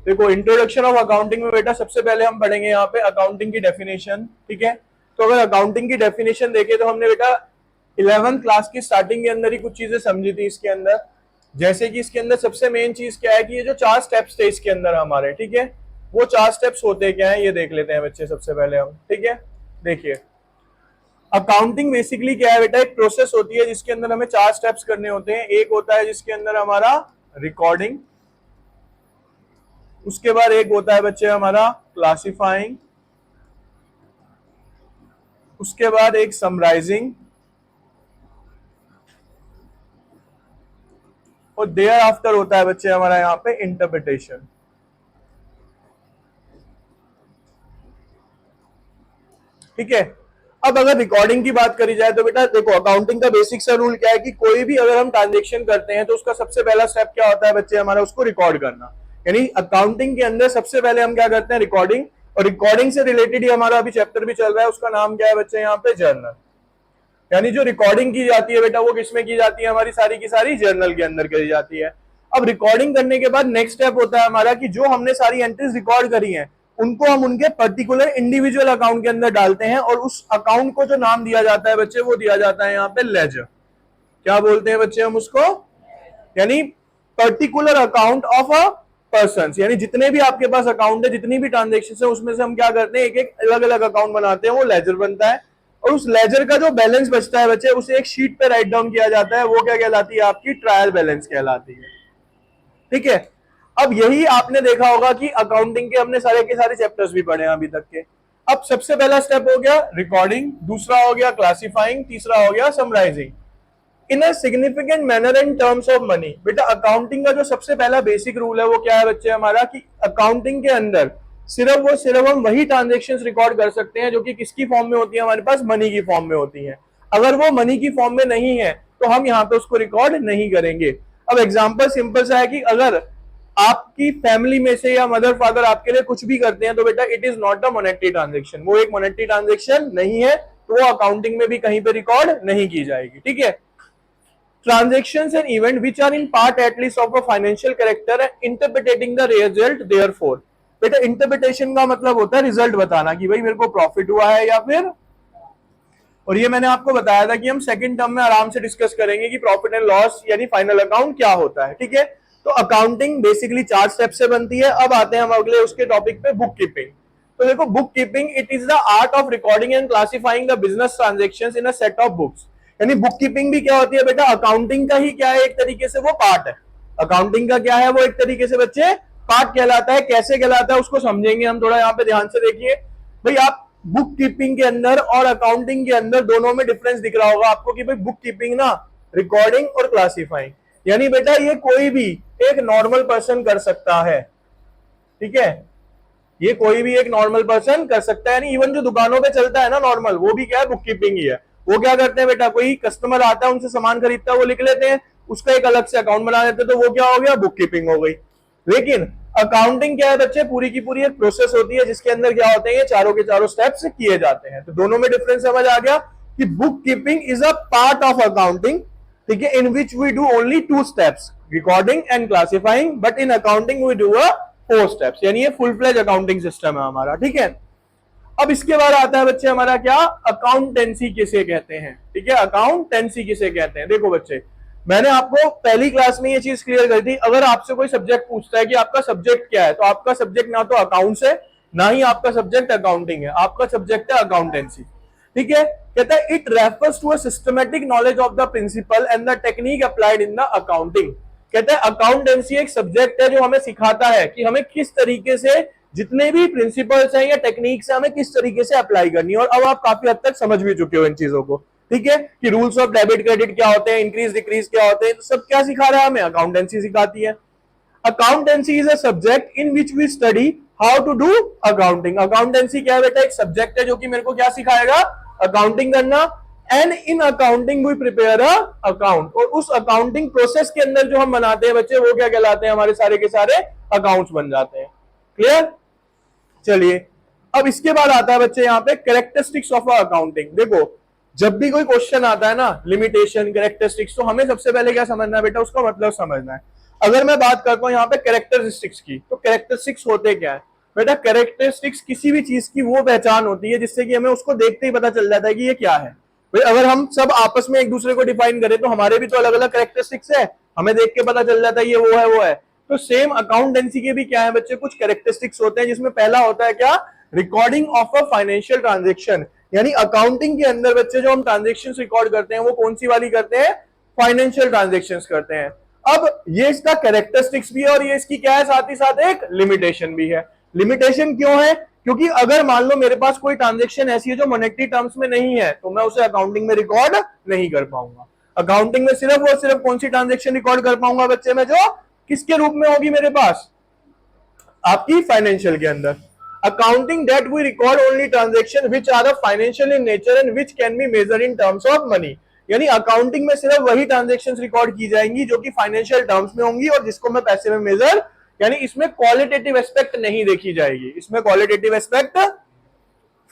देखो introduction of accounting में बेटा सबसे पहले हम पढ़ेंगे यहाँ पे अकाउंटिंग की डेफिनेशन, ठीक है। तो अगर अकाउंटिंग की डेफिनेशन देखे तो हमने बेटा 11th क्लास की स्टार्टिंग के अंदर ही कुछ चीजें समझी थी इसके अंदर। जैसे कि इसके अंदर सबसे मेन चीज क्या है कि ये जो 4 स्टेप्स थे इसके अंदर हमारे, ठीक है, वो 4 स्टेप्स होते क्या है ये देख लेते हैं बच्चे सबसे पहले हम, ठीक है। देखिए अकाउंटिंग बेसिकली क्या है बेटा, एक प्रोसेस होती है जिसके अंदर हमें 4 स्टेप्स करने होते हैं। एक होता है जिसके अंदर हमारा रिकॉर्डिंग, उसके बाद एक होता है बच्चे हमारा क्लासिफाइंग, उसके बाद एक समराइजिंग, और देयर आफ्टर होता है बच्चे हमारा यहाँ पे इंटरप्रिटेशन। ठीक है। अब अगर रिकॉर्डिंग की बात करी जाए तो बेटा देखो अकाउंटिंग का बेसिक सा रूल क्या है कि कोई भी अगर हम ट्रांजेक्शन करते हैं तो उसका सबसे पहला स्टेप क्या होता है बच्चे हमारा, उसको रिकॉर्ड करना। यानी अकाउंटिंग के अंदर सबसे पहले हम क्या करते हैं, रिकॉर्डिंग। और रिकॉर्डिंग से रिलेटेड ही हमारा अभी चैप्टर भी चल रहा है, उसका नाम क्या है बच्चे यहाँ पे, जर्नल। यानी जो रिकॉर्डिंग की जाती है बेटा वो किसमें की जाती है, हमारी सारी की सारी जर्नल के अंदर करी जाती है। अब रिकॉर्डिंग करने के बाद नेक्स्ट स्टेप होता है हमारा कि जो हमने सारी एंट्रीज रिकॉर्ड करी हैं उनको हम उनके पर्टिकुलर इंडिविजुअल अकाउंट के अंदर डालते हैं, और उस अकाउंट को जो नाम दिया जाता है बच्चे वो दिया जाता है यहाँ पे लेजर। क्या बोलते हैं बच्चे हम उसको, यानी particular account of a person. यानी जितने भी आपके पास अकाउंट है, जितनी भी ट्रांजेक्शन है, उसमें से हम क्या करते हैं, एक एक अलग अलग अकाउंट बनाते हैं, वो लेजर बनता है। और उस लेजर का जो बैलेंस बचता है बच्चे उसे एक शीट पे राइट डाउन किया जाता है, वो क्या कहलाती है, आपकी ट्रायल बैलेंस कहलाती है। ठीक है। अब यही आपने देखा होगा कि अकाउंटिंग के हमने सारे के सारे चैप्टर्स भी पढ़े हैं अभी तक के। अब सबसे पहला स्टेप हो गया रिकॉर्डिंग, दूसरा हो गया क्लासिफाइंग, तीसरा हो गया summarising in a significant manner in terms of money. बेटा अकाउंटिंग का जो सबसे पहला बेसिक रूल है वो क्या है बच्चे हमारा, कि अकाउंटिंग के अंदर सिर्फ हम वही ट्रांजेक्शन्स रिकॉर्ड कर सकते हैं जो कि किसकी फॉर्म में होती है, हमारे पास मनी की फॉर्म में होती है। अगर वो मनी की फॉर्म में नहीं है तो हम यहाँ पे उसको रिकॉर्ड नहीं करेंगे। अब एग्जाम्पल सिंपल सा है कि अगर आपकी फैमिली में से या मदर फादर आपके लिए कुछ भी करते हैं तो बेटा it is not a monetary transaction, वो एक मोनेटरी ट्रांजेक्शन नहीं है, तो वो अकाउंटिंग में भी कहीं पे रिकॉर्ड नहीं की जाएगी। ठीक है। Transactions and event which are in part at least of a financial character and interpreting the result therefore। बेटा इंटरप्रिटेशन का मतलब होता है रिजल्ट बताना कि भाई मेरे को प्रॉफिट हुआ है या फिर, और ये मैंने आपको बताया था कि हम सेकंड टर्म में आराम से डिस्कस करेंगे कि प्रॉफिट एंड लॉस यानी फाइनल अकाउंट क्या होता है। ठीक है। तो अकाउंटिंग बेसिकली 4 स्टेप से बनती है। अब आते हैं हम अगले उसके टॉपिक पे, बुक कीपिंग। तो देखो book keeping it is the art of recording and classifying the business transactions in a set of books. यानी बुक कीपिंग भी क्या होती है बेटा, अकाउंटिंग का ही क्या है, एक तरीके से वो पार्ट है। अकाउंटिंग का क्या है, वो एक तरीके से बच्चे पार्ट कहलाता है। कैसे कहलाता है उसको समझेंगे हम, थोड़ा यहाँ पे ध्यान से देखिए। भाई आप बुक कीपिंग के अंदर और अकाउंटिंग के अंदर दोनों में डिफरेंस दिख रहा होगा आपको कि भाई बुक कीपिंग ना रिकॉर्डिंग और क्लासिफाइंग, यानी बेटा ये कोई भी एक नॉर्मल पर्सन कर सकता है। ठीक है। ये कोई भी एक नॉर्मल पर्सन कर सकता है, यानी इवन जो दुकानों पे चलता है ना नॉर्मल, वो भी क्या है, बुक कीपिंग ही है। वो क्या करते हैं बेटा, कोई कस्टमर आता है उनसे सामान खरीदता है, वो लिख लेते हैं, उसका एक अलग से अकाउंट बना देते हैं, तो वो क्या हो गया, बुक कीपिंग हो गई। लेकिन अकाउंटिंग क्या है बच्चे, पूरी की पूरी एक प्रोसेस होती है जिसके अंदर क्या होते हैं, ये चारों के चारों स्टेप्स किए जाते हैं। तो दोनों में डिफरेंस समझ आ गया कि book keeping is a part of accounting, ठीक है, in which we do only 2 steps, recording and classifying, but in accounting we do a 4 steps, यानी ये फुल फ्लेज अकाउंटिंग सिस्टम है हमारा। ठीक है। अब इसके बाद आता है बच्चे हमारा क्या, अकाउंटेंसी किसे कहते हैं। ठीक है, अकाउंटेंसी किसे कहते हैं। देखो बच्चे मैंने आपको पहली क्लास में ये चीज क्लियर कर दी, अगर आपसे कोई सब्जेक्ट पूछता है कि आपका सब्जेक्ट क्या है, तो आपका सब्जेक्ट ना तो अकाउंट्स है ना ही आपका सब्जेक्ट अकाउंटिंग है, आपका सब्जेक्ट है अकाउंटेंसी। ठीक है। कहता है it refers to a systematic knowledge of the principle and the technique applied in the accounting. कहता है अकाउंटेंसी एक सब्जेक्ट है जो हमें सिखाता है कि हमें किस तरीके से जितने भी प्रिंसिपल्स हैं या टेक्निक्स हैं हमें किस तरीके से अप्लाई करनी है। और अब आप काफी हद तक समझ भी चुके हो इन चीजों को। ठीक है, कि रूल्स ऑफ डेबिट क्रेडिट क्या होते हैं, इंक्रीज डिक्रीज क्या होते हैं, तो सब क्या सिखा रहा है हमें, अकाउंटेंसी सिखाती है। Accountancy is a subject in which we study how to do accounting. Accountancy क्या है बेटा, एक सब्जेक्ट है जो कि मेरे को क्या सिखाएगा, अकाउंटिंग करना। And in accounting we prepare a account, और उस अकाउंटिंग प्रोसेस के अंदर जो हम बनाते हैं बच्चे वो क्या कहलाते हैं, हमारे सारे के सारे अकाउंट्स बन जाते हैं। क्लियर। चलिए अब इसके बाद आता है बच्चे यहाँ पे कैरेक्टरिस्टिक्स ऑफ अकाउंटिंग। देखो जब भी कोई क्वेश्चन आता है ना, लिमिटेशन कैरेक्टरिस्टिक्स, तो हमें सबसे पहले क्या समझना है बेटा, उसका मतलब समझना है। अगर मैं बात करता हूं यहाँ पे कैरेक्टरिस्टिक्स की, तो कैरेक्टरिस्टिक्स होते क्या है बेटा? कैरेक्टरिस्टिक्स किसी भी चीज की वो पहचान होती है जिससे कि हमें उसको देखते ही पता चल जाता है कि ये क्या है। भाई अगर हम सब आपस में एक दूसरे को डिफाइन करें तो हमारे भी तो अलग अलग कैरेक्टरिस्टिक्स है, हमें देख के पता चल जाता है ये वो है वो है। तो सेम अकाउंटेंसी के भी क्या है बच्चे, कुछ कैरेक्टरिस्टिक्स होते हैं, जिसमें पहला होता है क्या? Recording of a financial transaction. यानी अकाउंटिंग के अंदर बच्चे जो हम ट्रांजेक्शन रिकॉर्ड करते हैं वो कौन सी वाली करते हैं? फाइनेंशियल ट्रांजेक्शन करते हैं। अब ये इसका कैरेक्टरिस्टिक्स भी है और ये इसकी क्या है, साथ ही साथ एक लिमिटेशन भी है। लिमिटेशन क्यों है? क्योंकि अगर मान लो मेरे पास कोई ट्रांजेक्शन ऐसी है जो मॉनेटरी टर्म्स में नहीं है तो मैं उसे अकाउंटिंग में रिकॉर्ड नहीं कर पाऊंगा। अकाउंटिंग में सिर्फ और सिर्फ कौन सी ट्रांजेक्शन रिकॉर्ड कर पाऊंगा बच्चे में? जो किसके रूप में होगी मेरे पास? आपकी फाइनेंशियल के अंदर। Accounting that we record only transaction which are financial in nature and which can be measured in terms of money. यानी अकाउंटिंग में सिर्फ वही ट्रांजेक्शंस रिकॉर्ड की जाएंगी जो कि फाइनेंशियल टर्म्स में होंगी और जिसको मैं पैसे में मेजर, यानी इसमें क्वालिटेटिव एस्पेक्ट नहीं देखी जाएगी, इसमें क्वालिटेटिव एस्पेक्ट।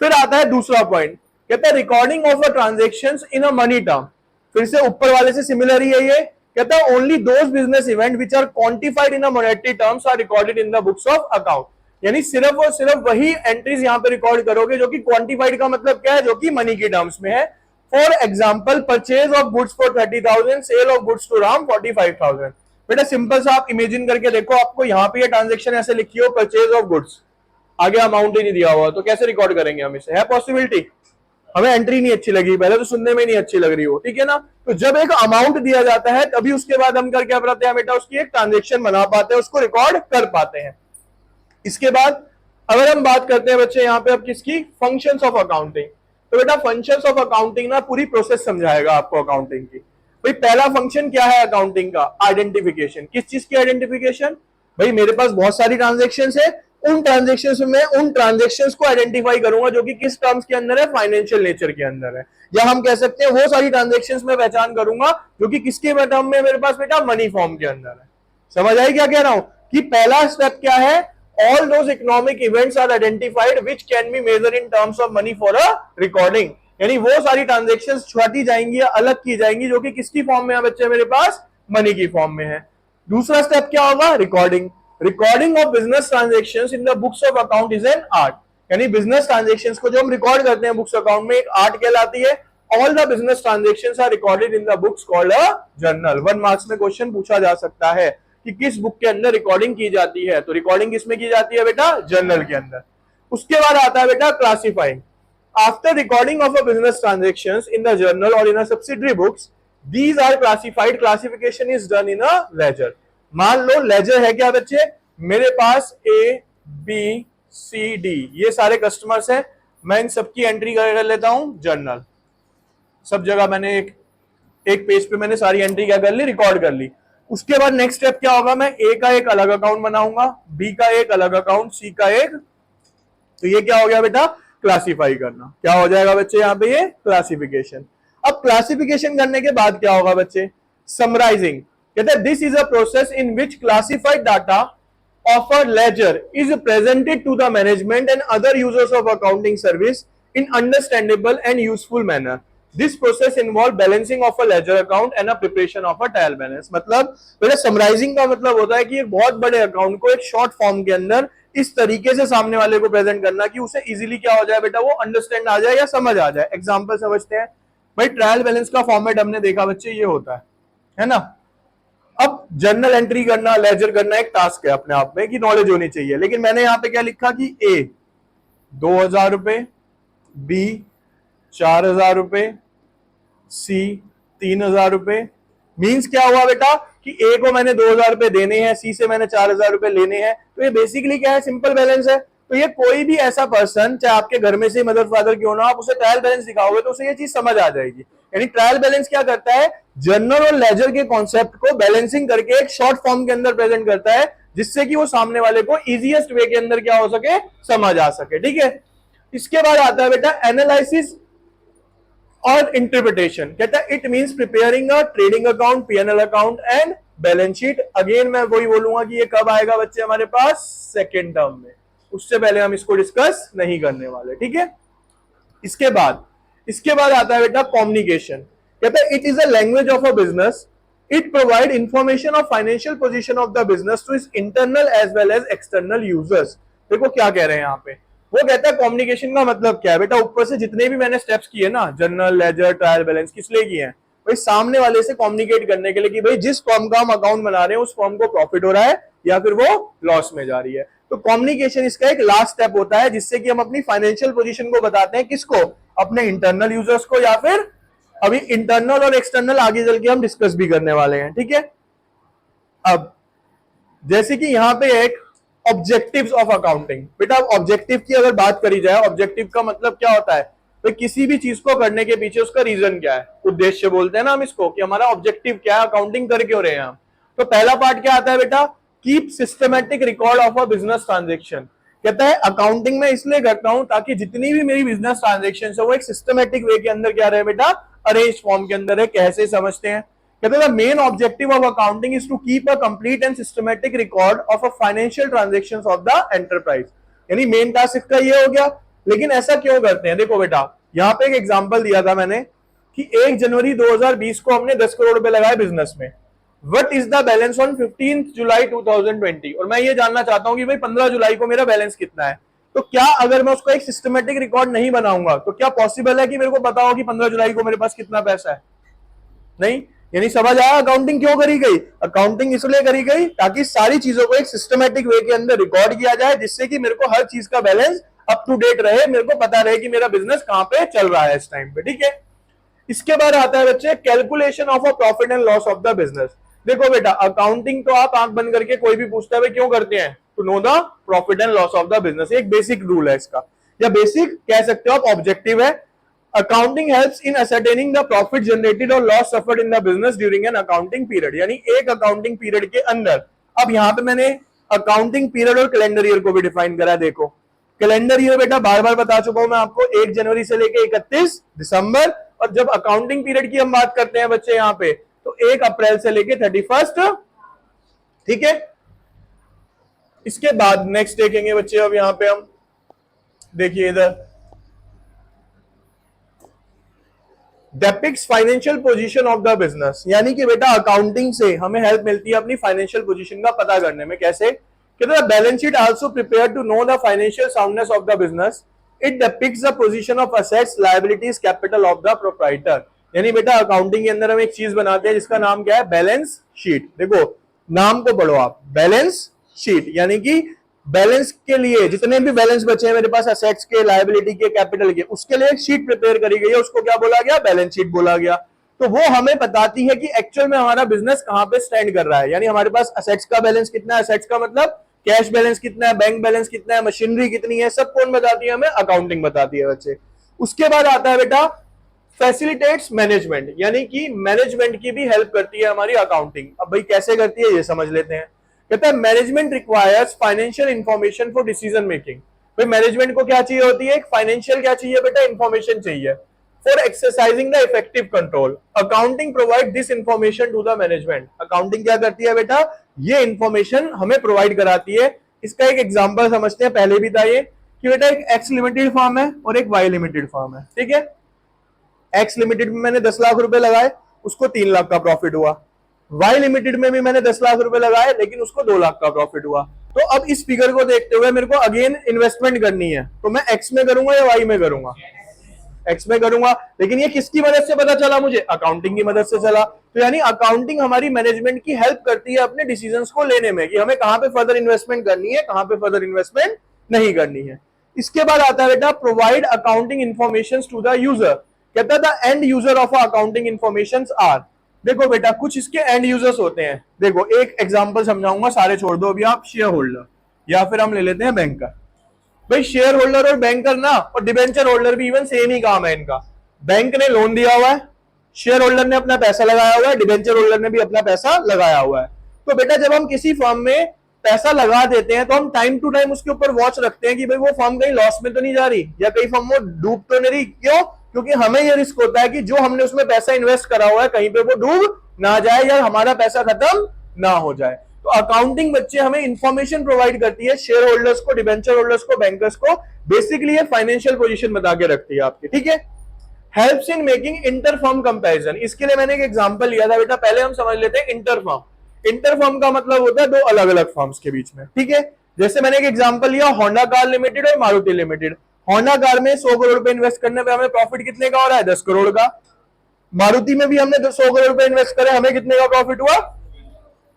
फिर आता है दूसरा पॉइंट, कहता है recording of a transactions in a money term. फिर से ऊपर वाले से सिमिलर ही है ये, कहता है only those business event which are quantified in a monetary terms are recorded in the books of account. यानी सिर्फ और सिर्फ वही एंट्रीज यहां पे रिकॉर्ड करोगे जो कि क्वांटिफाइड का मतलब क्या है? जो कि मनी की टर्म्स में है। For example purchase of goods for 30,000, sale of goods to Ram 45,000। बेटा सिंपल सा आप इमेजिन करके देखो, आपको यहाँ पे ये ट्रांजेक्शन ऐसे लिखी हो, परचेज ऑफ गुड्स, आगे अमाउंट ही नहीं दिया हुआ, तो कैसे रिकॉर्ड करेंगे हम इसे? है पॉसिबिलिटी? हमें एंट्री नहीं अच्छी लगी, पहले तो सुनने में नहीं अच्छी लग रही हो, ठीक है ना? तो जब एक अमाउंट दिया जाता है तभी उसके बाद हम कर क्या पाते हैं बेटा? उसकी एक ट्रांजेक्शन बना पाते हैं, उसको रिकॉर्ड कर पाते हैं। इसके बाद अगर हम बात करते हैं बच्चे यहाँ पे अब किसकी? Functions of accounting. तो बेटा फंक्शंस ऑफ अकाउंटिंग ना पूरी प्रोसेस समझाएगा आपको अकाउंटिंग की। भाई पहला फंक्शन क्या है अकाउंटिंग का? आइडेंटिफिकेशन। किस चीज की आइडेंटिफिकेशन? भाई मेरे पास बहुत सारी ट्रांजेक्शंस है, उन ट्रांजेक्शंस में उन ट्रांजेक्शंस को आइडेंटिफाई करूंगा जो कि किस टर्म्स के अंदर है? फाइनेंशियल नेचर के अंदर है। या हम कह सकते हैं वो सारी ट्रांजेक्शंस में पहचान करूंगा जो कि किसके टर्म में मेरे पास बेटा? मनी फॉर्म के अंदर है। समझ आई क्या कह रहा हूं? कि पहला स्टेप क्या है? all those economic events are identified which can be measured in terms of money for a recording। यानी वो सारी ट्रांजेक्शंस छुटी जाएंगी या अलग की जाएंगी जो कि किसकी फॉर्म में है बच्चे? मेरे पास मनी की फॉर्म में है। दूसरा स्टेप क्या होगा? Recording. Recording of business transactions in the books of account is an art. यानी बिजनेस ट्रांजेक्शंस को जो हम रिकॉर्ड करते हैं बुक्स अकाउंट में, एक आर्ट कहलाती है। All the business transactions are recorded in the books called a journal. 1 marks में क्वेश्चन पूछा जा सकता है कि किस बुक के अंदर रिकॉर्डिंग की जाती है? तो रिकॉर्डिंग किसमें की जाती है बेटा? जर्नल के अंदर। उसके बाद आता है बेटा classifying. After recording of a business transactions in the journal और in a subsidiary books, these are classified. Classification is done in a ledger. मान लो लेजर है क्या बच्चे? मेरे पास ए बी सी डी ये सारे कस्टमर्स हैं, मैं इन सबकी एंट्री कर लेता हूं जर्नल। सब जगह मैंने एक पेज पे मैंने सारी एंट्री क्या कर ली? रिकॉर्ड कर ली। उसके बाद नेक्स्ट स्टेप क्या होगा? मैं ए का एक अलग अकाउंट बनाऊंगा, बी का एक अलग अकाउंट, सी का एक। तो ये क्या हो गया बेटा? क्लासिफाई करना। क्या हो जाएगा बच्चे यहाँ पे? ये क्लासिफिकेशन। अब क्लासिफिकेशन करने के बाद क्या होगा बच्चे? समराइजिंग। कहते हैं this is a process in which classified data of a ledger is presented to the management and other users of accounting service in understandable and useful manner. This process involve balancing of a ledger account and a preparation of a trial balance। मतलब बेटा summarising का मतलब होता है कि एक बहुत बड़े अकाउंट को एक शॉर्ट फॉर्म के अंदर इस तरीके से सामने वाले को प्रेजेंट करना कि उसे इजीली क्या हो जाए बेटा? वो अंडरस्टैंड आ जाए या समझ आ जाए। एग्जांपल समझते हैं। भाई ट्रायल बैलेंस का फॉर्मेट हमने देखा बच्चे, ये होता है ना? अब जर्नल एंट्री करना, लेजर करना एक टास्क है अपने आप में कि नॉलेज होनी चाहिए। लेकिन मैंने यहां पे क्या लिखा कि ए 2,000 रुपए, बी 4,000 रुपए, सी 3,000 रुपए। मींस क्या हुआ बेटा? कि ए को मैंने 2,000 रुपए देने हैं, सी से मैंने 4,000 रुपए लेने हैं। तो ये बेसिकली क्या है? सिंपल बैलेंस है। तो ये कोई भी ऐसा पर्सन, चाहे आपके घर में से मदर फादर क्यों ना, आप उसे ट्रायल बैलेंस दिखाओगे तो उसे ये चीज समझ आ जाएगी। यानी ट्रायल बैलेंस क्या करता है? जर्नल और लेजर के कॉन्सेप्ट को बैलेंसिंग करके एक शॉर्ट फॉर्म के अंदर प्रेजेंट करता है जिससे कि वो सामने वाले को इजीएस्ट वे के अंदर क्या हो सके? समझ आ सके। ठीक है। इसके बाद आता है बेटा एनालिसिस और इंटरप्रिटेशन। कहता है it means preparing a trading account, PNL account and balance sheet. Again मैं वही बोलूंगा कि ये कब आएगा बच्चे हमारे पास? सेकेंड टर्म में। उससे पहले हम इसको डिस्कस नहीं करने वाले। ठीक है। इसके बाद आता है बेटा कम्युनिकेशन। कहता है it is a language of a business it provide information of financial position of the business to its internal as well as external users. देखो क्या कह रहे हैं यहाँ पे, वो कहता है कम्युनिकेशन का मतलब क्या है बेटा, ऊपर से जितने भी मैंने स्टेप्स किए ना, जर्नल, लेजर, ट्रायल बैलेंस, किस लिए किए हैं भाई, सामने वाले से कम्युनिकेट करने के लिए कि भाई जिस फर्म का हम अकाउंट बना रहे हैं उस फर्म को प्रॉफिट हो रहा है या फिर वो लॉस में जा रही है। तो कम्युनिकेशन इसका एक लास्ट स्टेप होता है जिससे कि हम अपनी फाइनेंशियल पोजीशन को बताते हैं, किसको, अपने इंटरनल यूजर्स को, या फिर अभी इंटरनल और एक्सटर्नल आगे चल के हम डिस्कस भी करने वाले हैं, ठीक है। अब जैसे कि यहाँ पे एक ऑब्जेक्टिव्स ऑफ अकाउंटिंग, बेटा ऑब्जेक्टिव की अगर बात करी जाए, ऑब्जेक्टिव का मतलब क्या होता है तो किसी भी चीज को करने के पीछे उसका रीजन क्या है, उद्देश्य बोलते हैं ना हम इसको, कि हमारा ऑब्जेक्टिव क्या है, अकाउंटिंग कर क्यों रहे हैं हम। तो पहला पार्ट क्या आता है बेटा, keep systematic record of a business transaction. कहता है अकाउंटिंग में इसलिए करता हूं ताकि जितनी भी मेरी बिजनेस ट्रांजेक्शन है वो एक सिस्टमैटिक वे के अंदर क्या रहे बेटा, अरेंज फॉर्म के अंदर है। कैसे समझते हैं, कहते हैं main objective of accounting is to keep a complete and systematic record of a financial transactions of the enterprise. यानी मेन टास्क इसका ये हो गया। लेकिन ऐसा क्यों करते हैं, देखो बेटा यहां पे एक एग्जांपल दिया था मैंने कि 1 जनवरी 2020 को हमने 10 करोड़ रुपए लगाए बिजनेस में, what is the balance on 15 जुलाई 2020, और मैं ये जानना चाहता हूं कि भाई 15 जुलाई को मेरा बैलेंस कितना है। तो क्या अगर मैं उसका एक सिस्टमैटिक रिकॉर्ड नहीं बनाऊंगा तो क्या पॉसिबल है कि मेरे को पता हो कि 15 जुलाई को मेरे पास कितना पैसा है, नहीं। यानी समझ आया अकाउंटिंग क्यों करी गई, अकाउंटिंग इसलिए करी गई ताकि सारी चीजों को एक सिस्टमैटिक वे के अंदर रिकॉर्ड किया जाए, जिससे कि मेरे को हर चीज का बैलेंस अप टू डेट रहे, मेरे को पता रहे कि मेरा बिजनेस कहां पे चल रहा है इस टाइम पे, ठीक है। इसके बाद आता है बच्चे calculation of a profit and loss of the business. देखो बेटा अकाउंटिंग तो आप आंख बंद करके कोई भी पूछता है क्यों करते हैं, to know the profit and loss of the business, एक बेसिक रूल है इसका, या बेसिक कह सकते हो आप, ऑब्जेक्टिव है। Accounting helps in ascertaining the profit generated और loss suffered in the business during an accounting period, यानी एक अकाउंटिंग पीरियड के अंदर। अब यहां पे मैंने अकाउंटिंग पीरियड और कैलेंडर ईयर को भी डिफाइन करा। देखो कैलेंडर ईयर बेटा बार बार बता चुका हूं मैं आपको, 1 जनवरी से लेके 31 दिसंबर, और जब अकाउंटिंग पीरियड की हम बात करते हैं बच्चे यहां पे तो 1 अप्रैल से लेके 31, ठीक है। इसके बाद नेक्स्ट देखेंगे बच्चे, अब यहां पे हम देखिए इधर depicts financial position of the business, यानी कि बेटा अकाउंटिंग से हमें हेल्प मिलती है अपनी फाइनेंशियल पोजीशन का पता करने में। कैसे, कहते हैं balance sheet also prepare to know the financial soundness of the business, it depicts the position of assets, liabilities, capital of the proprietor. यानी बेटा अकाउंटिंग के अंदर हम एक चीज बनाते हैं जिसका नाम क्या है, बैलेंस शीट। देखो नाम को पढ़ो आप, बैलेंस शीट, यानी कि बैलेंस के लिए जितने भी बैलेंस बचे हैं मेरे पास असेट्स के, लायबिलिटी के, कैपिटल के, उसके लिए एक शीट प्रिपेयर करी गई है, उसको क्या बोला गया, बैलेंस शीट बोला गया। तो वो हमें बताती है कि एक्चुअल में हमारा बिजनेस कहां पे स्टैंड कर रहा है। यानी हमारे पास असेट्स का बैलेंस कितना है, असेट्स का मतलब कैश बैलेंस कितना है, बैंक बैलेंस कितना है, मशीनरी कितनी है, सब कौन बताती है हमें, अकाउंटिंग बताती है बच्चे। उसके बाद आता है बेटा फैसिलिटेट्स मैनेजमेंट, यानी कि मैनेजमेंट की भी हेल्प करती है हमारी अकाउंटिंग। अब भाई कैसे करती है ये समझ लेते हैं। कहता है management requires financial information for decision making. भाई मैनेजमेंट को क्या चाहिए होती है, एक फाइनेंशियल क्या चाहिए बेटा, इंफॉर्मेशन चाहिए for exercising the effective control. Accounting provide this information to the management. Accounting क्या करती है बेटा, ये इंफॉर्मेशन हमें प्रोवाइड कराती है। इसका एक एग्जांपल समझते हैं, पहले भी था ये कि बेटा एक एक्स लिमिटेड फर्म है और एक वाई लिमिटेड फर्म है, ठीक है। एक्स लिमिटेड में मैंने 10 लाख रुपए लगाए, उसको 3 लाख का प्रॉफिट हुआ। वाई लिमिटेड में भी मैंने 10 लाख रुपए लगाए लेकिन उसको 2 लाख का प्रॉफिट हुआ। तो अब इस फिगर को देखते हुए मेरे को अगेन इन्वेस्टमेंट करनी है, तो मैं एक्स में करूंगा या वाई में करूंगा, एक्स में करूंगा। लेकिन ये किसकी मदद से पता चला मुझे, अकाउंटिंग की मदद से चला। तो यानी अकाउंटिंग हमारी मैनेजमेंट की हेल्प करती है अपने डिसीजंस को लेने में कि हमें कहां पे फर्दर इन्वेस्टमेंट करनी है, कहां पे फर्दर इन्वेस्टमेंट नहीं करनी है। इसके बाद आता है बेटा provide accounting information to the user. कहता था and user of accounting information are. देखो बेटा कुछ इसके एंड यूजर्स होते हैं। देखो एक एग्जांपल समझाऊंगा, सारे छोड़ दो अभी आप, शेयर होल्डर, या फिर हम ले लेते हैं बैंकर। भाई शेयर होल्डर और बैंकर ना और डिबेंचर होल्डर भी इवन सेम ही काम है इनका। बैंक ने लोन दिया हुआ है, शेयर होल्डर ने अपना पैसा लगाया हुआ है, डिबेंचर होल्डर ने भी अपना पैसा लगाया हुआ है। तो बेटा जब हम किसी फर्म में पैसा लगा देते हैं तो हम टाइम टू टाइम उसके ऊपर वॉच रखते हैं कि भाई वो फर्म कहीं लॉस में तो नहीं जा रही या कहीं फर्म वो डूब तो नहीं रही। क्यों, क्योंकि हमें ये रिस्क होता है कि जो हमने उसमें पैसा इन्वेस्ट करा हुआ है कहीं पे वो डूब ना जाए या हमारा पैसा खत्म ना हो जाए। तो अकाउंटिंग बच्चे हमें इंफॉर्मेशन प्रोवाइड करती है शेयर होल्डर्स को, डिबेंचर होल्डर्स को, बैंकर्स को, बेसिकली ये फाइनेंशियल पोजीशन बता के रखती है आपकी, ठीक है। Helps in making interfirm comparison. इसके लिए मैंने एक एग्जांपल लिया था बेटा, पहले हम समझ लेते हैं इंटरफर्म। इंटरफर्म का मतलब होता है दो अलग अलग फर्म्स के बीच में, ठीक है। जैसे मैंने एक एग्जांपल लिया होंडा कार लिमिटेड और मारुति लिमिटेड। होंडा कार में 100 करोड़ रुपए इन्वेस्ट करने पे हमें प्रॉफिट कितने का हो रहा है, 10 करोड़ का। मारुति में भी हमने 100 करोड़ रुपए इन्वेस्ट करे, हमें कितने का प्रॉफिट हुआ।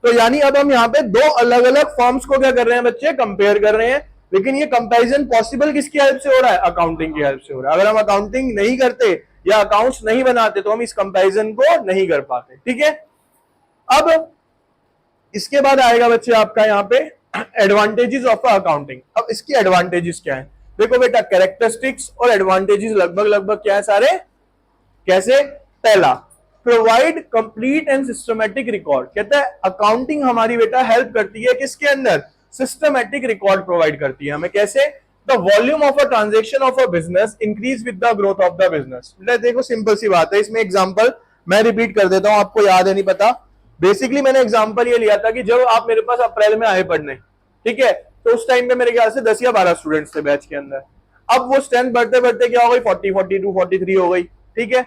तो यानी अब हम यहाँ पे दो अलग अलग फर्म्स को क्या कर रहे हैं बच्चे, कंपेयर कर रहे हैं। लेकिन ये कंपैरिजन पॉसिबल किसकी हेल्प से हो रहा है, अकाउंटिंग की हेल्प से हो रहा है। अगर हम अकाउंटिंग नहीं करते या अकाउंट्स नहीं बनाते तो हम इस कंपैरिजन को नहीं कर पाते, ठीक है। अब इसके बाद आएगा बच्चे आपका यहाँ पे एडवांटेजेस ऑफ अकाउंटिंग। अब इसकी एडवांटेजेस क्या है, देखो बेटा कैरेक्टरिस्टिक्स और एडवांटेजेस लगभग लगभग क्या है सारे, कैसे। पहला, provide complete and systematic record. कहता है अकाउंटिंग हमारी बेटा हेल्प करती है किसके अंदर, सिस्टमैटिक रिकॉर्ड प्रोवाइड करती है हमें। कैसे, the volume of a transaction of a business increase with the growth of the business. देखो सिंपल सी बात है, इसमें एग्जांपल मैं रिपीट कर देता हूं, आपको याद है नहीं पता। बेसिकली मैंने एग्जांपल ये लिया था कि जब आप मेरे पास अप्रैल में आए पढ़ने, ठीक है, तो उस टाइम पे मेरे ख्याल से 10 या 12 स्टूडेंट्स थे बैच के अंदर। अब वो स्ट्रेंथ बढ़ते बढ़ते क्या हो गई, 40, 42, 43 हो गई, ठीक है।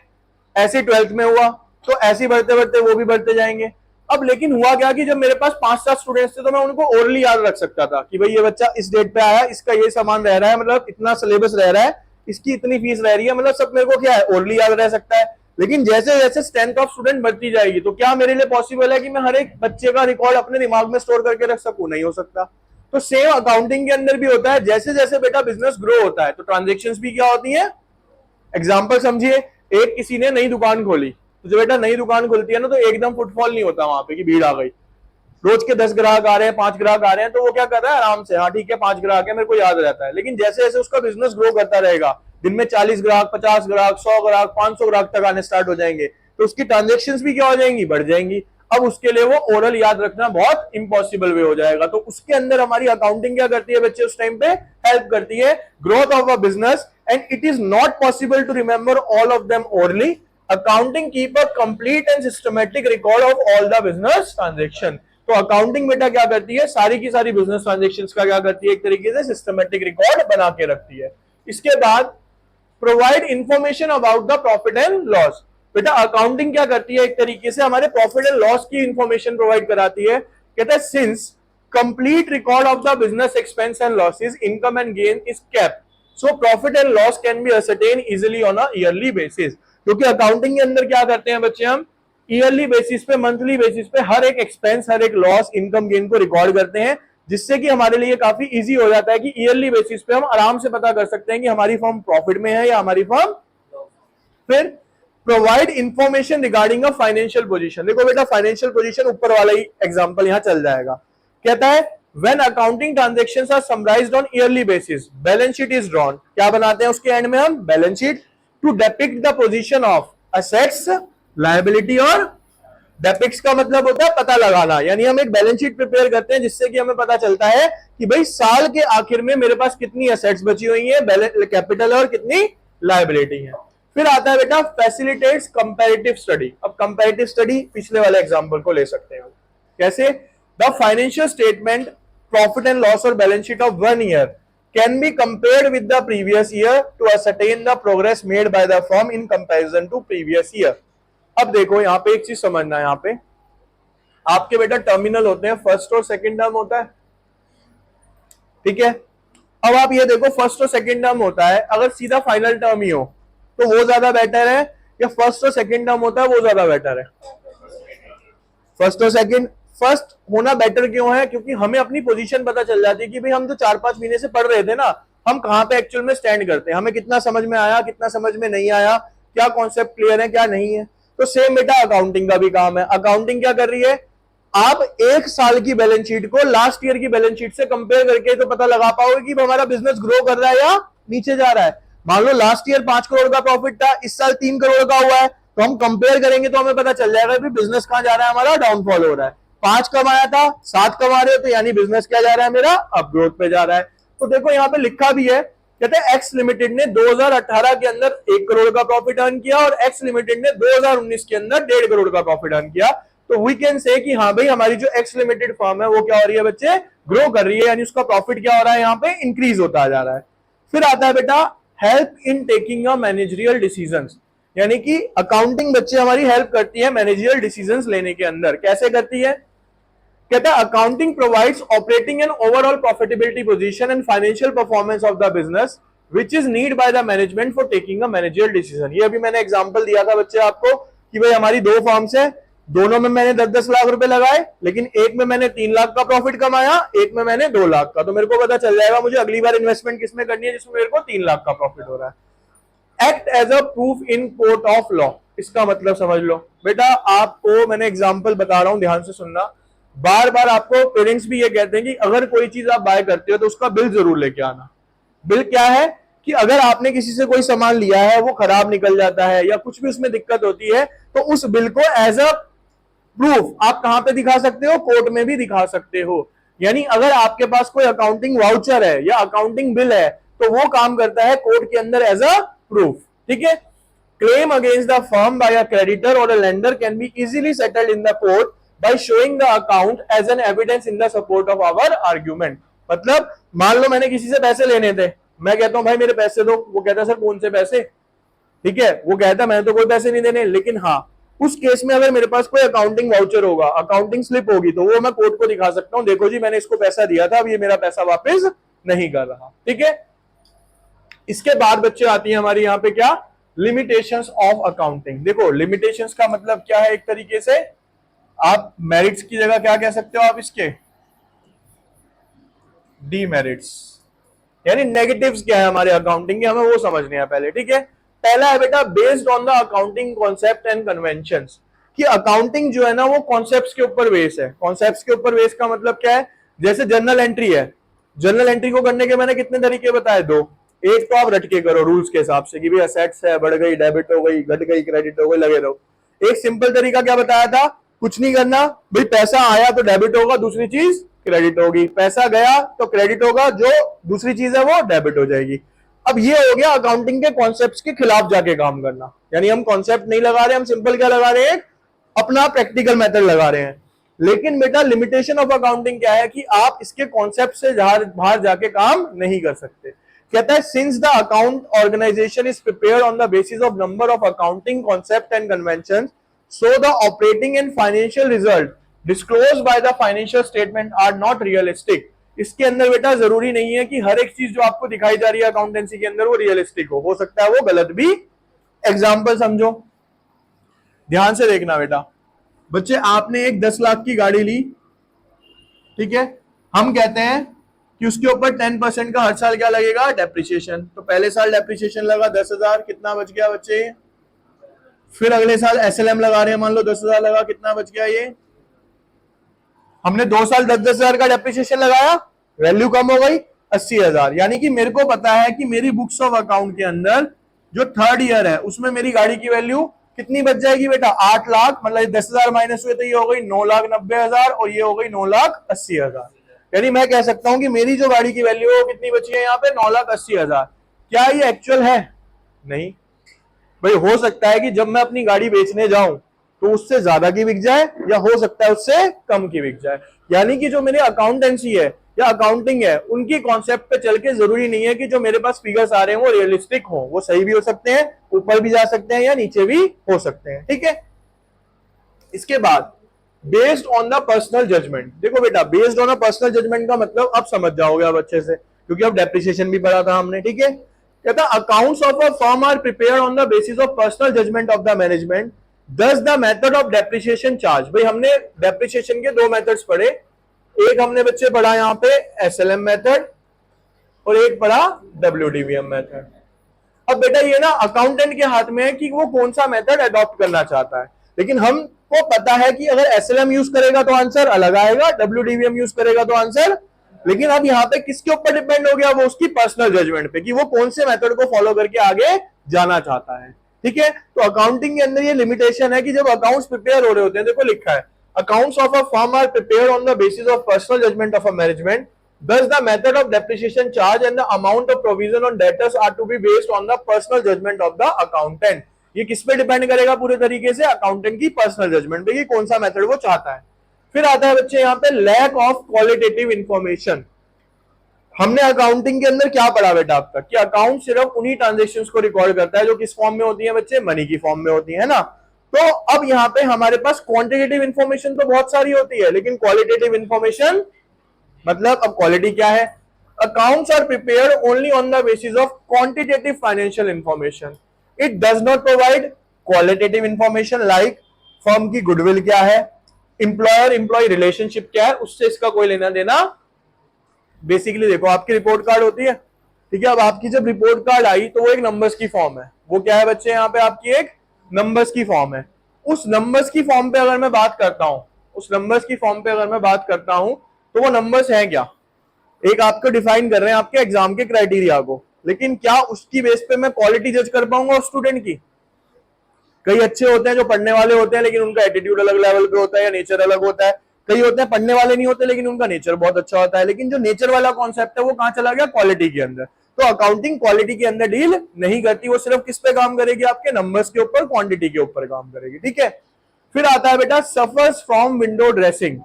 ऐसे 12th में हुआ तो ऐसे बढ़ते बढ़ते वो भी बढ़ते जाएंगे। अब लेकिन हुआ क्या कि जब मेरे पास 5-7 स्टूडेंट्स थे तो मैं उनको ओरली याद रख सकता था कि भाई ये बच्चा इस डेट पे आया, इसका ये सामान रह रहा है, मतलब इतना सिलेबस रह रहा है, इसकी इतनी फीस रह रही है, मतलब सब मेरे को क्या है ओरली याद रह सकता है। लेकिन जैसे जैसे स्ट्रेंथ ऑफ स्टूडेंट बढ़ती जाएगी तो क्या मेरे लिए पॉसिबल है कि मैं हर एक बच्चे का रिकॉर्ड अपने दिमाग में स्टोर करके रख सकूं, नहीं हो सकता। तो सेम अकाउंटिंग के अंदर भी होता है, जैसे जैसे बेटा बिजनेस ग्रो होता है तो ट्रांजेक्शन्स भी क्या होती है। एग्जाम्पल समझिए, एक किसी ने नई दुकान खोली, तो जब बेटा नई दुकान खुलती है ना तो एकदम फुटफॉल नहीं होता वहां पे कि भीड़ आ गई, रोज के 10 ग्राहक आ रहे हैं, 5 ग्राहक आ रहे हैं, तो वो क्या कर रहा है आराम से, हाँ ठीक है 5 ग्राहक है मेरे को याद रहता है। लेकिन जैसे जैसे उसका बिजनेस ग्रो करता रहेगा, दिन में 40 ग्राहक, 50 ग्राहक, 100 ग्राहक, 500 ग्राहक तक आने स्टार्ट हो जाएंगे, तो उसकी ट्रांजेक्शन्स भी क्या हो जाएंगी, बढ़ जाएंगी। अब उसके लिए वो ओरल याद रखना बहुत इंपॉसिबल वे हो जाएगा। तो उसके अंदर हमारी अकाउंटिंग क्या करती है बच्चे, उस टाइम पे हेल्प करती है growth of a business, and it is not possible to remember all of them orally. Accounting keep a complete and systematic record of all the business transaction. तो अकाउंटिंग बेटा क्या करती है, सारी की सारी बिजनेस ट्रांजेक्शन्स का क्या करती है, एक तरीके से सिस्टमैटिक रिकॉर्ड बना के रखती है। इसके बाद provide information about the profit and loss. बेटा अकाउंटिंग क्या करती है, एक तरीके से हमारे प्रॉफिट एंड लॉस की इंफॉर्मेशन प्रोवाइड कराती है। कहता है since complete record of the business expense and losses, income and gain is kept, so profit and loss can be ascertain easily on a yearly basis. क्योंकि accounting के अंदर क्या करते हैं बच्चे, हम ईयरली बेसिस पे, मंथली बेसिस पे हर एक एक्सपेंस, हर एक लॉस, इनकम गेन को रिकॉर्ड करते हैं, जिससे कि हमारे लिए काफी इजी हो जाता है कि ईयरली बेसिस पे हम आराम से पता कर सकते हैं कि हमारी फर्म प्रॉफिट में है या हमारी फर्म। फिर provide information regarding a financial position. देखो बेटा फाइनेंशियल पोजीशन ऊपर वाला ही एग्जांपल यहां चल जाएगा। कहता है when accounting transactions are summarised on yearly basis, balance sheet is drawn. क्या बनाते हैं उसके एंड में हम, balance sheet, to depict the position of assets, liability और डेपिक्स का मतलब होता है पता लगाना। यानी हम एक बैलेंस शीट प्रिपेयर करते हैं जिससे कि हमें पता चलता है कि भाई साल के आखिर में मेरे पास कितनी एसेट्स बची हुई है, कैपिटल और कितनी लायबिलिटी है। फिर आता है बेटा फैसिलिटेट्स कंपैरेटिव स्टडी। अब कंपैरेटिव स्टडी पिछले वाले एग्जांपल को ले सकते हैं, कैसे, the financial statement, profit and loss और balance sheet of 1 year can be compared with the previous year to ascertain the progress made by the firm in comparison to previous year. अब देखो यहाँ पे एक चीज समझना है, यहाँ पे आपके बेटा टर्मिनल होते हैं, फर्स्ट और सेकंड टर्म होता है, ठीक है। अब आप ये देखो फर्स्ट और सेकंड टर्म होता है, अगर सीधा फाइनल टर्म ही हो तो वो ज्यादा बेटर है या फर्स्ट और सेकंड टर्म होता है वो ज्यादा बेटर है। फर्स्ट और सेकंड, फर्स्ट होना बेटर क्यों है, क्योंकि हमें अपनी पोजीशन पता चल जाती है कि भाई हम जो 4-5 महीने से पढ़ रहे थे ना, हम कहां पे एक्चुअल में स्टैंड करते हैं, हमें कितना समझ में आया, कितना समझ में नहीं आया, क्या कॉन्सेप्ट क्लियर है क्या नहीं है। तो सेम बेटा अकाउंटिंग का भी काम है। अकाउंटिंग क्या कर रही है, आप एक साल की बैलेंस शीट को लास्ट ईयर की बैलेंस शीट से कंपेयर करके तो पता लगा पाओगे कि हमारा बिजनेस ग्रो कर रहा है या नीचे जा रहा है। मान लो लास्ट ईयर 5 करोड़ का प्रॉफिट था, इस साल 3 करोड़ का हुआ है, तो हम कंपेयर करेंगे तो हमें पता चल जाएगा कि बिजनेस कहां जा रहा है, हमारा डाउनफॉल हो रहा है। 5 कमाया था 7 कमा रहे हो, तो यानी बिजनेस क्या जा रहा है मेरा, अब ग्रोथ पे जा रहा है। तो देखो यहाँ पे लिखा भी है, कहते हैं एक्स लिमिटेड ने 2018 के अंदर 1 करोड़ का प्रॉफिट अर्न किया और एक्स लिमिटेड ने 2019 के अंदर 1.5 करोड़ का प्रॉफिट अर्न किया। तो वी कैन से कि हाँ भाई हमारी जो एक्स लिमिटेड फर्म है वो क्या हो रही है बच्चे, ग्रो कर रही है, यानी उसका प्रॉफिट क्या हो रहा है, यहाँ पे इंक्रीज होता जा रहा है। फिर आता है बेटा help in taking a managerial decisions. यानी कि अकाउंटिंग बच्चे हमारी हेल्प करती है मैनेजरियल डिसीजंस लेने के अंदर। कैसे करती है? कहता है accounting provides operating and overall profitability position and financial performance of the business which is need by the management for taking a managerial decision. ये अभी मैंने एग्जांपल दिया था बच्चे आपको कि भाई हमारी दो फॉर्म्स है, दोनों में मैंने 10-10 लाख रुपए लगाए, लेकिन एक में मैंने 3 लाख का प्रॉफिट कमाया, एक में मैंने 2 लाख का। तो मेरे को पता चल जाएगा मुझे अगली बार इन्वेस्टमेंट किसमें करनी है जिसमें मेरे को 3 लाख का प्रॉफिट हो रहा है। Act as a proof in court of law, इसका मतलब समझ लो बेटा। आपको मैंने एग्जांपल बता रहा हूं, ध्यान से सुनना। बार बार आपको पेरेंट्स भी ये कहते हैं कि अगर कोई चीज आप बाय करते हो तो उसका बिल जरूर लेके आना। बिल क्या है कि अगर आपने किसी से कोई सामान लिया है, वो खराब निकल जाता है या कुछ भी उसमें दिक्कत होती है, तो उस बिल को एज अ प्रूफ आप कहां पे दिखा सकते हो? कोर्ट में भी दिखा सकते हो। यानी अगर आपके पास कोई अकाउंटिंग वाउचर है या अकाउंटिंग बिल है, तो वो काम करता है कोर्ट के अंदर एज अ प्रूफ। ठीक है। Claim against the firm by a creditor और a lender can be easily settled in the court by showing the account as an evidence in the support of our argument. मतलब मान लो मैंने किसी से पैसे लेने थे, मैं कहता हूं भाई मेरे पैसे दो, वो कहता है सर कौन से पैसे? ठीक है, वो कहता है मैंने तो कोई पैसे नहीं देने। लेकिन हाँ, उस केस में अगर मेरे पास कोई अकाउंटिंग वाउचर होगा, अकाउंटिंग स्लिप होगी, तो वो मैं कोर्ट को दिखा सकता हूं, देखो जी मैंने इसको पैसा दिया था, अब ये मेरा पैसा वापस नहीं कर रहा। ठीक है। इसके बाद बच्चे आती है हमारी यहां पे क्या? Limitations of accounting. देखो लिमिटेशंस का मतलब क्या है? एक तरीके से आप मेरिट्स की जगह क्या कह सकते हो आप इसके? डीमेरिट्स, यानी नेगेटिव्स क्या है हमारे अकाउंटिंग के, हमें वो समझने हैं पहले। ठीक है। पहला है बेटा based on the accounting concept and conventions, कि अकाउंटिंग जो है ना वो कॉन्सेप्ट्स के ऊपर बेस है। कॉन्सेप्ट्स के ऊपर बेस का मतलब क्या है? जैसे जर्नल एंट्री है, जर्नल एंट्री को करने के मैंने कितने तरीके बताए? दो। एक तो आप रट के करो रूल्स के हिसाब से कि भाई असेट्स है, बढ़ गई, डेबिट हो गई, घट गई, क्रेडिट हो गई, लगे रहो। एक सिंपल तरीका क्या बताया था? कुछ नहीं करना भाई, पैसा आया तो डेबिट होगा, दूसरी चीज क्रेडिट होगी, पैसा गया तो क्रेडिट होगा, जो दूसरी चीज है वो डेबिट हो जाएगी। अब ये हो गया अकाउंटिंग के कॉन्सेप्ट्स के खिलाफ जाके काम करना। यानी हम कॉन्सेप्ट नहीं लगा रहे, हम सिंपल क्या लगा रहे हैं? अपना प्रैक्टिकल मेथड लगा रहे हैं। लेकिन बेटा लिमिटेशन ऑफ अकाउंटिंग क्या है कि आप इसके कॉन्सेप्ट से बाहर जाके काम नहीं कर सकते। कहता है since the account organisation is prepared on the basis of number of accounting concept and convention, so the operating and financial result disclose by the financial statement are not realistic. इसके अंदर बेटा जरूरी नहीं है कि हर एक चीज जो आपको दिखाई जा रही है अकाउंटेंसी के अंदर वो रियलिस्टिक हो सकता है वो गलत भी। एग्जाम्पल समझो, ध्यान से देखना बेटा। बच्चे आपने एक 10 लाख की गाड़ी ली, ठीक है। हम कहते हैं कि उसके ऊपर 10% का हर साल क्या लगेगा? डेप्रिसिएशन। तो पहले साल डेप्रिसिएशन लगा 10,000, कितना बच गया बच्चे? फिर अगले साल एसएलएम लगा रहे हैं, मान लो 10,000 लगा, कितना बच गया? ये हमने 2 साल 10,000 का डेप्रिसिएशन लगाया, वैल्यू कम हो गई 80,000। यानी कि मेरे को पता है कि मेरी बुक्स ऑफ अकाउंट के अंदर जो थर्ड ईयर है उसमें मेरी गाड़ी की वैल्यू कितनी बच जाएगी बेटा? 8 लाख। मतलब 10,000 माइनस हुए तो ये हो गई 9,90,000 और ये हो गई 9,80,000। यानी मैं कह सकता हूं कि मेरी जो गाड़ी की वैल्यू है कितनी बची है यहाँ पे? 9,80,000। क्या ये एक्चुअल है? नहीं भाई। हो सकता है कि जब मैं अपनी गाड़ी बेचने जाऊं तो उससे ज्यादा की बिक जाए, या हो सकता है उससे कम की बिक जाए। यानी कि जो मेरी अकाउंटेंसी है या अकाउंटिंग है उनकी कॉन्सेप्ट पे चल के जरूरी नहीं है कि जो मेरे पास फिगर्स आ रहे हैं वो रियलिस्टिक हो। वो सही भी हो सकते हैं, ऊपर भी जा सकते हैं या नीचे भी हो सकते हैं। ठीक है। इसके बाद based on the personal judgement. देखो बेटा based on a personal judgement का मतलब अब समझ जाओगे आप अच्छे से, क्योंकि अब डेप्रिसिएशन भी पढ़ा था हमने। ठीक है। कहता accounts of a firm are prepared on the basis of personal judgement of the management, thus the method of depreciation charge. भाई हमने डेप्रिसिएशन के दो मेथड्स पढ़े, एक हमने बच्चे पढ़ा यहाँ पे एसएलएम मेथड और एक पढ़ा डब्ल्यूडीवीएम मेथड। अब बेटा ये ना अकाउंटेंट के हाथ में है कि वो कौन सा मेथड अडॉप्ट करना चाहता है। लेकिन हमको पता है कि अगर एसएलएम यूज करेगा तो आंसर अलग आएगा, डब्ल्यूडीवीएम यूज करेगा तो आंसर। लेकिन अब यहाँ पे किसके ऊपर डिपेंड हो गया? वो उसकी पर्सनल जजमेंट पे कि वो कौन से मेथड को फॉलो करके आगे जाना चाहता है। ठीक है। तो अकाउंटिंग के अंदर ये लिमिटेशन है कि जब अकाउंट्स प्रिपेयर हो रहे होते हैं, देखो लिखा है accounts of a firm are prepared on the basis of personal judgement of a management, thus the method of depreciation charge and the amount of provision on debtors are to be based on the personal judgment of the accountant। ये किस पे depend करेगा पूरे तरीके से? Accountant की personal judgement पे कि कौन सा मेथड वो चाहता है। फिर आता है बच्चे यहाँ पे लैक ऑफ क्वालिटेटिव इंफॉर्मेशन। हमने अकाउंटिंग के अंदर क्या पढ़ा बेटा अब तक कि अकाउंट सिर्फ उन्हीं ट्रांजेक्शंस को रिकॉर्ड करता है जो किस फॉर्म में होती है बच्चे, मनी की फॉर्म में होती है ना। तो अब यहाँ पे हमारे पास क्वांटिटेटिव इंफॉर्मेशन तो बहुत सारी होती है, लेकिन क्वालिटेटिव इंफॉर्मेशन मतलब अब क्वालिटी क्या है? Accounts are prepared only on the basis of quantitative financial information. It does not provide qualitative information like firm की गुडविल क्या है, इंप्लॉयर इंप्लॉय रिलेशनशिप क्या है, उससे इसका कोई लेना देना। बेसिकली देखो आपकी रिपोर्ट कार्ड होती है, ठीक है। अब आपकी जब रिपोर्ट कार्ड आई तो वो एक नंबर्स की फॉर्म है। वो क्या है बच्चे यहाँ पे? आपकी एक नंबर्स की फॉर्म है। उस नंबर्स की फॉर्म पे अगर मैं बात करता हूं, उस नंबर्स की फॉर्म पे अगर मैं बात करता हूं तो वो नंबर्स हैं क्या? एक आपको डिफाइन कर रहे हैं आपके एग्जाम के क्राइटेरिया को, लेकिन क्या उसकी बेस पे मैं क्वालिटी जज कर पाऊंगा उस स्टूडेंट की? कई अच्छे होते हैं जो पढ़ने वाले होते हैं लेकिन उनका एटीट्यूड अलग लेवल पे होता है या नेचर अलग होता है। कई होते हैं पढ़ने वाले नहीं होते लेकिन उनका नेचर बहुत अच्छा होता है, लेकिन जो नेचर वाला कॉन्सेप्ट है वो कहां चला गया? क्वालिटी के अंदर। तो अकाउंटिंग क्वालिटी के अंदर डील नहीं करती, वो सिर्फ किस पे काम करेगी? आपके नंबर्स के ऊपर, क्वांटिटी के ऊपर काम करेगी, ठीक है। फिर आता है बेटा सफर्स फ्रॉम विंडो ड्रेसिंग।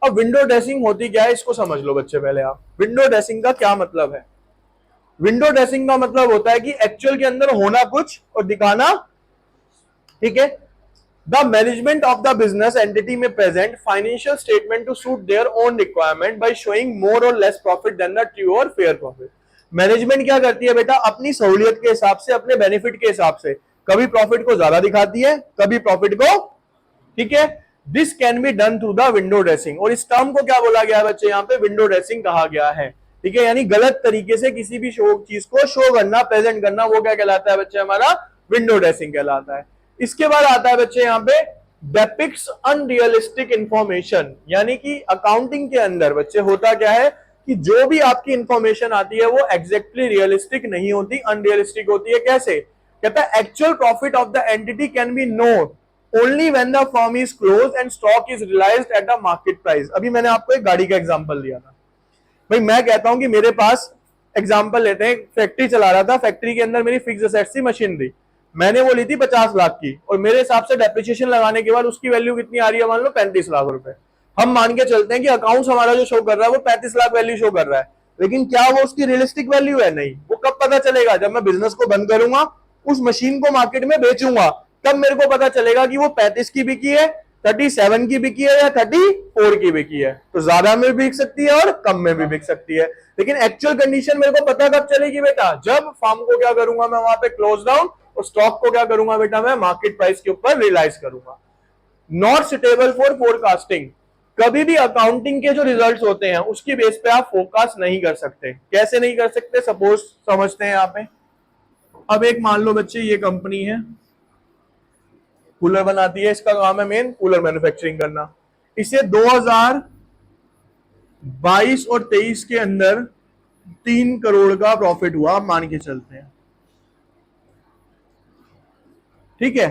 अब विंडो ड्रेसिंग होती क्या है इसको समझ लो बच्चे पहले आप। विंडो ड्रेसिंग का क्या मतलब है? विंडो ड्रेसिंग का मतलब होता है कि एक्चुअल के अंदर होना कुछ और दिखाना, ठीक है। The management of the business entity may present financial statement to suit their own requirement by showing more और less profit than the true और फेयर प्रॉफिट। मैनेजमेंट क्या करती है बेटा? अपनी सहूलियत के हिसाब से, अपने बेनिफिट के हिसाब से कभी प्रॉफिट को ज्यादा दिखाती है, कभी प्रॉफिट को, ठीक है। This can be done through the window dressing. और इस टर्म को क्या बोला गया है बच्चे? यहाँ पे विंडो ड्रेसिंग कहा गया है, ठीक है। यानी गलत तरीके से किसी भी चीज को शो करना, प्रेजेंट करना, वो क्या कहलाता है बच्चे? हमारा विंडो ड्रेसिंग कहलाता है। इसके बाद आता है बच्चे यहाँ पे डेपिक्ट्स अनरियलिस्टिक इंफॉर्मेशन। यानी कि अकाउंटिंग के अंदर बच्चे होता क्या है कि जो भी आपकी इंफॉर्मेशन आती है वो एग्जैक्टली रियलिस्टिक नहीं होती, अनरियलिस्टिक होती है। कैसे? कहता है actual profit of the entity can be known only when the firm is close and stock is realised at the market price. अभी मैंने आपको एक गाड़ी का एग्जांपल दिया था भाई। मैं कहता हूं कि मेरे पास, एग्जांपल लेते हैं, फैक्ट्री चला रहा था, फैक्ट्री के अंदर मेरी फिक्स एसेट्स थी, मशीनरी, मैंने वो ली थी 50 लाख की, और मेरे हिसाब से डेप्रिसिएशन लगाने के बाद उसकी वैल्यू कितनी आ रही है? मान लो 35 लाख रुपए। हम मान के चलते हैं कि अकाउंट्स हमारा जो शो कर रहा है वो 35 लाख वैल्यू शो कर रहा है, लेकिन क्या वो उसकी रियलिस्टिक वैल्यू है? नहीं। वो कब पता चलेगा? जब मैं बिजनेस को बंद करूंगा, उस मशीन को मार्केट में बेचूंगा, तब मेरे को पता चलेगा कि वो 35 की बिकी है, 37 की बिकी है या 34 की बिकी है। तो ज्यादा में भी बिक सकती है और कम में भी बिक सकती है, लेकिन एक्चुअल कंडीशन मेरे को पता कब चलेगी बेटा? जब फर्म को क्या करूंगा मैं? वहां पे क्लोज डाउन, और स्टॉक को क्या करूंगा बेटा? मैं मार्केट प्राइस के ऊपर रियलाइज करूंगा। Not suitable for forecasting. कभी भी अकाउंटिंग के जो रिजल्ट्स होते हैं उसकी बेस पे आप फोरकास्ट नहीं कर सकते। कैसे नहीं कर सकते? सपोज समझते हैं यहाँ पे। अब एक मान लो बच्चे ये कंपनी है, कूलर बनाती है, इसका काम है मेन कूलर मैन्युफैक्चरिंग करना। इसे 2022 और 23 के अंदर 3 करोड़ का प्रॉफिट हुआ, मान के चलते हैं, ठीक है।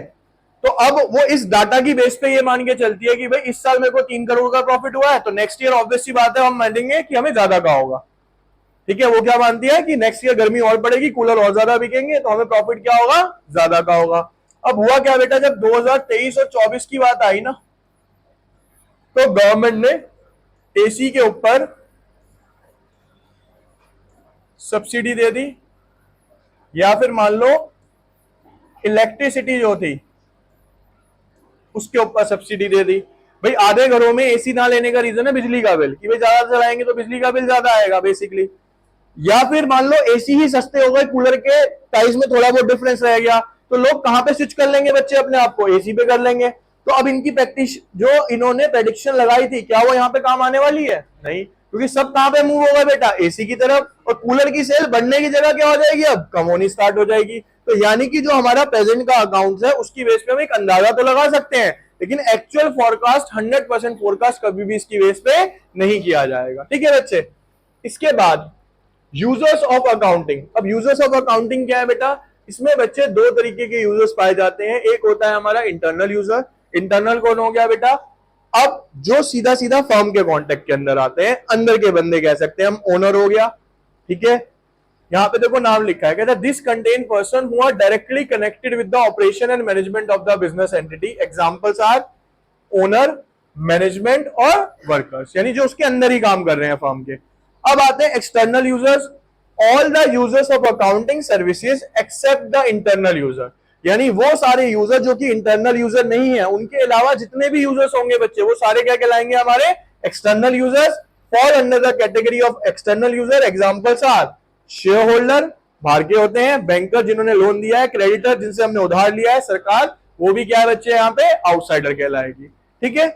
तो अब वो इस डाटा की बेस पे ये मान के चलती है कि भाई इस साल मेरे को 3 करोड़ का प्रॉफिट हुआ है, तो नेक्स्ट ईयर ऑब्वियस सी बात है हम मानेंगे कि हमें ज्यादा का होगा, ठीक है। वो क्या मानती है कि नेक्स्ट ईयर गर्मी और पड़ेगी, कूलर और ज्यादा बिकेंगे, तो हमें प्रॉफिट क्या होगा? ज्यादा का होगा। अब हुआ क्या बेटा? जब 2023 और 24 की बात आई ना, तो गवर्नमेंट ने एसी के ऊपर सब्सिडी दे दी, या फिर मान लो इलेक्ट्रिसिटी जो थी उसके ऊपर सब्सिडी दे दी। भाई आधे घरों में एसी ना लेने का रीजन है बिजली का बिल, कि भाई ज्यादा चलाएंगे तो बिजली का बिल ज्यादा आएगा बेसिकली। या फिर मान लो एसी ही सस्ते हो गए, कूलर के प्राइस में थोड़ा बहुत डिफरेंस रह गया, तो लोग कहां पे स्विच कर लेंगे बच्चे? अपने आप को एसी पे कर लेंगे। तो अब इनकी प्रैक्टिस जो इन्होंने प्रेडिक्शन लगाई थी, क्या वो यहाँ पे काम आने वाली है? नहीं, क्योंकि सब कहां पे मूव होगा बेटा? एसी की तरफ। और कूलर की सेल बढ़ने की जगह क्या हो जाएगी? अब कम होनी स्टार्ट हो जाएगी। तो यानी कि जो हमारा प्रेजेंट का अकाउंट है उसकी बेस पे हम एक अंदाजा तो लगा सकते हैं, लेकिन एक्चुअल फोरकास्ट 100% फोरकास्ट कभी भी इसकी बेस पे नहीं किया जाएगा, ठीक है बच्चे। इसके बाद यूजर्स ऑफ अकाउंटिंग। अब यूजर्स ऑफ अकाउंटिंग क्या है बेटा? इसमें बच्चे 2 तरीके के यूजर्स पाए जाते हैं। एक होता है हमारा इंटरनल यूजर। इंटरनल कौन हो गया बेटा? अब जो सीधा सीधा फर्म के कॉन्टेक्ट के अंदर आते हैं, अंदर के बंदे कह सकते हैं हम, ओनर हो गया, ठीक है। यहां पे देखो नाम लिखा है, कहता है this contain person who are directly connected with the operation and management of the business entity. Examples are owner, management और वर्कर्स, यानी जो उसके अंदर ही काम कर रहे हैं फर्म के। अब आते हैं external users. All the users of accounting services except the internal user, यानी वो सारे यूजर जो कि इंटरनल यूजर नहीं है, उनके अलावा जितने भी यूजर्स होंगे बच्चे, वो सारे क्या कहलाएंगे हमारे external users. Fall under the category of external user. Examples are shareholder, बाहर के होते हैं, बैंकर जिन्होंने लोन दिया है, क्रेडिटर जिनसे हमने उधार लिया है, सरकार, वो भी क्या है बच्चे यहाँ पे आउटसाइडर कहलाएगी। ठीक है,